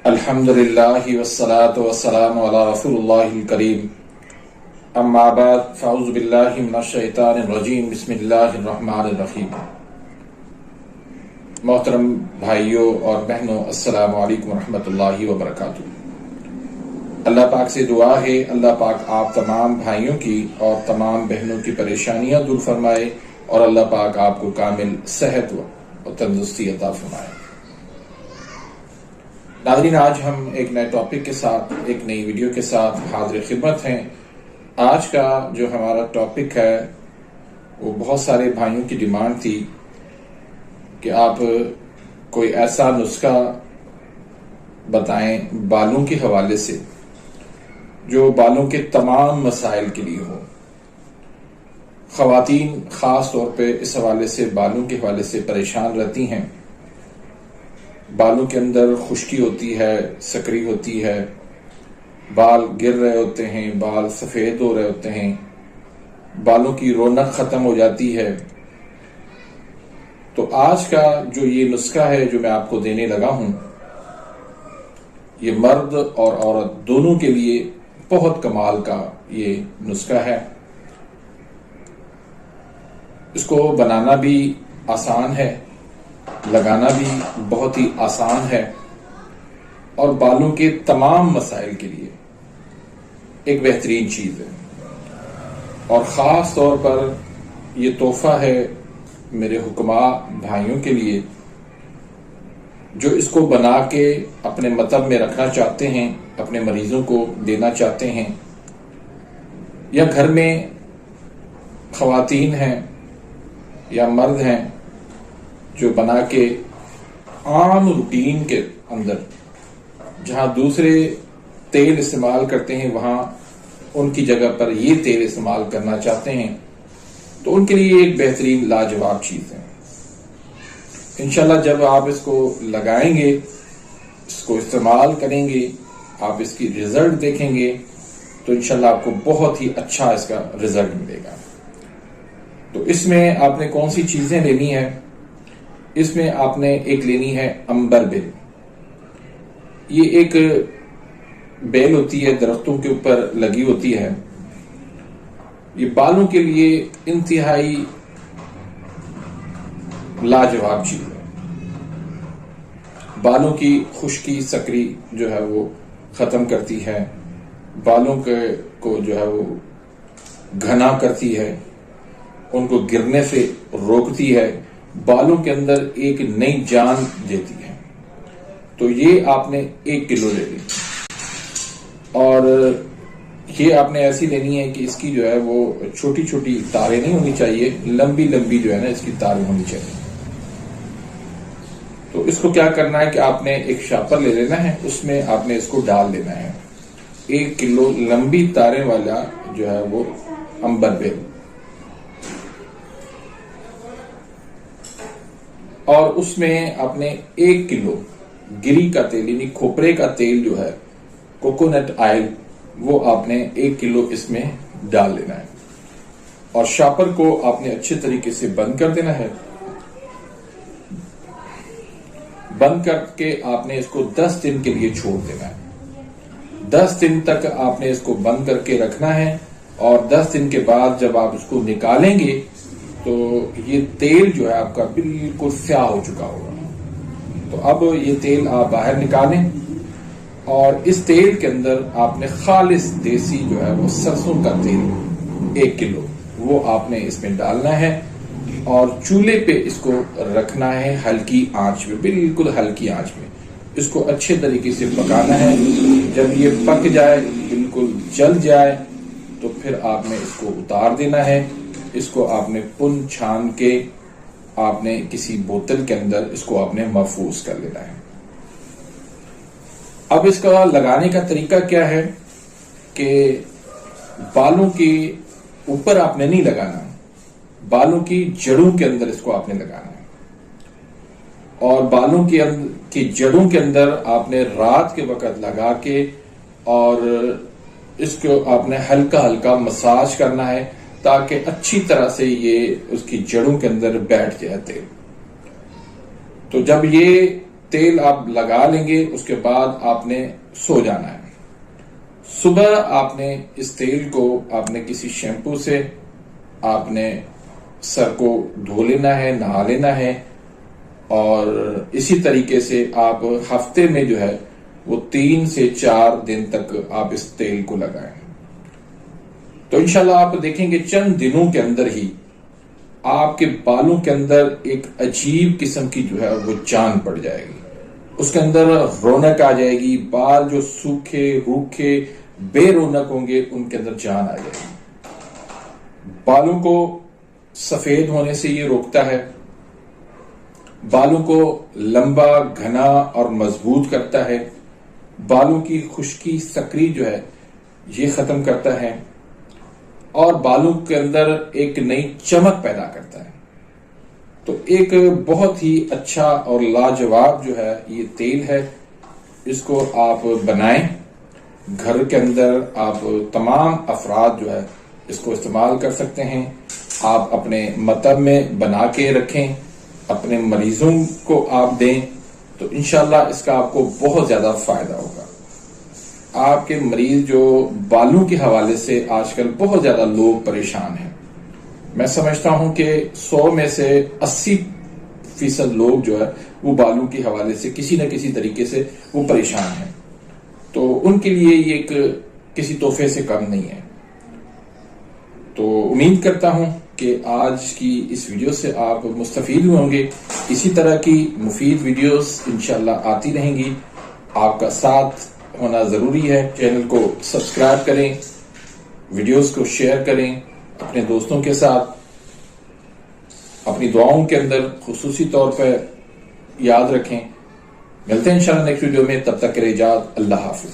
अल्हम्दुलिल्लाहि वस्सलातु वस्सलामु अला रसूलिल्लाहिल करीम। अम्मा बाद फ़अऊज़ु बिल्लाहि मिनश शैतानिर रजीम। बिस्मिल्लाहिर रहमानिर रहीम। मोहतरम भाइयों और बहनों, अस्सलामु अलैकुम रहमतुल्लाहि व बरकातुहू। अल्लाह पाक से दुआ है, अल्लाह पाक आप तमाम भाइयों की और तमाम बहनों की परेशानियां दूर फरमाए और अल्लाह पाक आपको कामिल सेहत और तंदुरुस्ती अता फरमाए। नाज़रीन, आज हम एक नए टॉपिक के साथ, एक नई वीडियो के साथ हाज़िर खिदमत हैं। आज का जो हमारा टॉपिक है वो बहुत सारे भाइयों की डिमांड थी कि आप कोई ऐसा नुस्खा बताएं बालों के हवाले से जो बालों के तमाम मसाइल के लिए हो। ख़वातीन खास तौर पे इस हवाले से, बालों के हवाले से परेशान रहती हैं। बालों के अंदर खुश्की होती है, सकरी होती है, बाल गिर रहे होते हैं, बाल सफेद हो रहे होते हैं, बालों की रौनक खत्म हो जाती है। तो आज का जो ये नुस्खा है जो मैं आपको देने लगा हूं, ये मर्द और औरत दोनों के लिए बहुत कमाल का ये नुस्खा है। इसको बनाना भी आसान है, लगाना भी बहुत ही आसान है और बालों के तमाम मसाइल के लिए एक बेहतरीन चीज है। और खास तौर पर यह तोहफा है मेरे हुक्मा भाइयों के लिए जो इसको बना के अपने मतब में रखना चाहते हैं, अपने मरीजों को देना चाहते हैं, या घर में ख़वातीन हैं या मर्द हैं जो बना के आम रूटीन के अंदर जहां दूसरे तेल इस्तेमाल करते हैं वहां उनकी जगह पर ये तेल इस्तेमाल करना चाहते हैं, तो उनके लिए एक बेहतरीन लाजवाब चीज है। इंशाल्लाह जब आप इसको लगाएंगे, इसको इस्तेमाल करेंगे, आप इसकी रिजल्ट देखेंगे तो इंशाल्लाह आपको बहुत ही अच्छा इसका रिजल्ट मिलेगा। तो इसमें आपने कौन सी चीजें लेनी है? इसमें आपने एक लेनी है अंबर बेल। ये एक बेल होती है, दरख्तों के ऊपर लगी होती है। ये बालों के लिए इंतहाई लाजवाब चीज है। बालों की खुश्की सकरी जो है वो खत्म करती है, बालों को जो है वो घना करती है, उनको गिरने से रोकती है, बालों के अंदर एक नई जान देती है। तो ये आपने 1 किलो ले ली और ये आपने ऐसी लेनी है कि इसकी जो है वो छोटी छोटी तारें नहीं होनी चाहिए, लंबी लंबी जो है ना इसकी तारें होनी चाहिए। तो इसको क्या करना है कि आपने एक शापर ले लेना है, उसमें आपने इसको डाल देना है 1 किलो लंबी तारें वाला जो है वो अंबर बेल, और उसमें आपने 1 किलो गिरी का तेल यानी खोपरे का तेल जो है, कोकोनट ऑयल, वो आपने 1 किलो इसमें डाल लेना है और शापर को आपने अच्छे तरीके से बंद कर देना है। बंद करके आपने इसको 10 दिन के लिए छोड़ देना है। 10 दिन तक आपने इसको बंद करके रखना है और 10 दिन के बाद जब आप इसको निकालेंगे तो ये तेल जो है आपका बिल्कुल स्याह हो चुका होगा। तो अब ये तेल आप बाहर निकालें और इस तेल के अंदर आपने खालिस देसी जो है वो सरसों का तेल 1 किलो वो आपने इसमें डालना है और चूल्हे पे इसको रखना है हल्की आंच में, बिल्कुल हल्की आंच में। इसको अच्छे तरीके से पकाना है। जब ये पक जाए, बिल्कुल जल जाए, तो फिर आपने इसको उतार देना है। इसको आपने पुन छान के आपने किसी बोतल के अंदर इसको आपने महफूज कर लेना है। अब इसका लगाने का तरीका क्या है कि बालों के ऊपर आपने नहीं लगाना, बालों की जड़ों के अंदर इसको आपने लगाना है और बालों की जड़ों के अंदर आपने रात के वक्त लगा के और इसको आपने हल्का हल्का मसाज करना है ताकि अच्छी तरह से ये उसकी जड़ों के अंदर बैठ जाए तेल। तो जब ये तेल आप लगा लेंगे, उसके बाद आपने सो जाना है। सुबह आपने इस तेल को आपने किसी शैम्पू से आपने सर को धो लेना है, नहा लेना है, और इसी तरीके से आप हफ्ते में जो है वो 3 से 4 दिन तक आप इस तेल को लगाएं। तो इंशाल्लाह आप देखेंगे चंद दिनों के अंदर ही आपके बालों के अंदर एक अजीब किस्म की जो है वो जान पड़ जाएगी, उसके अंदर रौनक आ जाएगी। बाल जो सूखे रूखे बेरौनक होंगे उनके अंदर जान आ जाएगी। बालों को सफेद होने से ये रोकता है, बालों को लंबा घना और मजबूत करता है, बालों की खुश्की सकरी जो है ये खत्म करता है, और बालों के अंदर एक नई चमक पैदा करता है। तो एक बहुत ही अच्छा और लाजवाब जो है ये तेल है। इसको आप बनाएं, घर के अंदर आप तमाम अफराद जो है इसको इस्तेमाल कर सकते हैं। आप अपने मतब में बना के रखें, अपने मरीजों को आप दें, तो इंशाल्लाह इसका आपको बहुत ज्यादा फायदा होगा। आपके मरीज जो बालों के हवाले से आजकल बहुत ज्यादा लोग परेशान हैं, मैं समझता हूं कि 100 में से 80% लोग जो है वो बालों के हवाले से किसी न किसी तरीके से वो परेशान हैं। तो उनके लिए ये एक किसी तोहफे से कम नहीं है। तो उम्मीद करता हूं कि आज की इस वीडियो से आप मुस्तफीद होंगे। इसी तरह की मुफीद वीडियोस इंशाल्लाह आती रहेंगी। आपका साथ होना जरूरी है। चैनल को सब्सक्राइब करें, वीडियोस को शेयर करें अपने दोस्तों के साथ, अपनी दुआओं के अंदर खुसूसी तौर पर याद रखें। मिलते हैं इंशाल्लाह नेक्स्ट वीडियो में, तब तक के लिए इजाज़त, अल्लाह हाफिज।